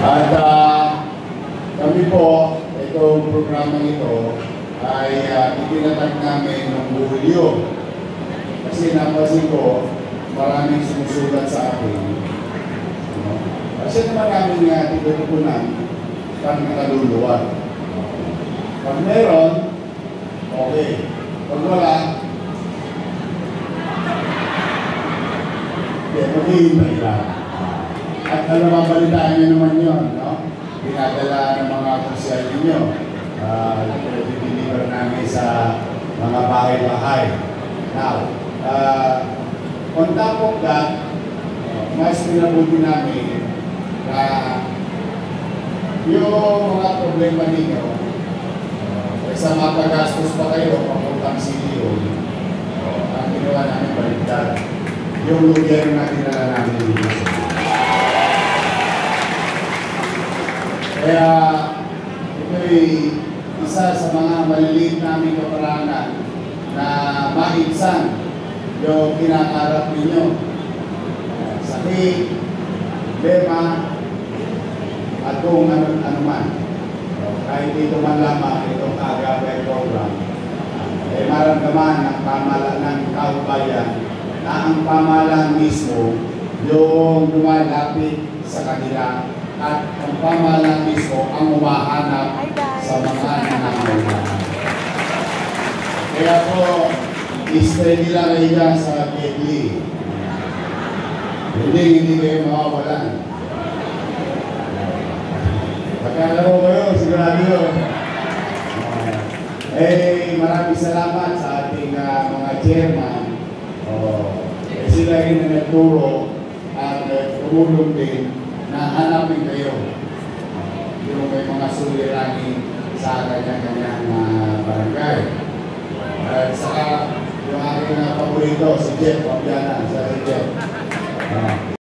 At kami po, itong programa ito ay itinatag namin noong Hulyo. Kasi napansin ko, maraming sumusulat sa akin. Kasi naman namin tinutukunan pag nakaluluwag. Pag meron, okay. Pag wala, maghihintay lang. At mabalitaan nyo naman yun, no? Pinadala ng mga opisyal ninyo. Deliver namin sa mga bahay-bahay. Now, on top of that, mas pinabuti namin na yung mga problema ninyo, sa mapagastos pa kayo, papuntang CDO, ang ginawa namin baliktad. Yung lugar na dinala namin dito. Kaya ito'y isa sa mga maliliit naming kaparangan na maibsan yung kinakarap ninyo. Sakit, problema, at kung ano man. Kahit dito man lamang itong Agave program, ay maramdaman ng pamahalaan ng kabayan na ang pamahalaan mismo yung lumalapit sa kanila at ang pamahalaan mismo ang umahanap sa mga nangangailangan. Kaya po, i-stay nila kayo dyan sa Kedli. Hindi kayo mawawalan. Pagkalaro kayo, sigurado yun. Maraming salamat sa ating mga chairman. Sila rin na nagturo at tumulong din na hanapin kayo. Yung may mga suliranin sa kanya-kanyang barangay. At saka yung aking paborito, si Jeff Papiana. Sa Jeff.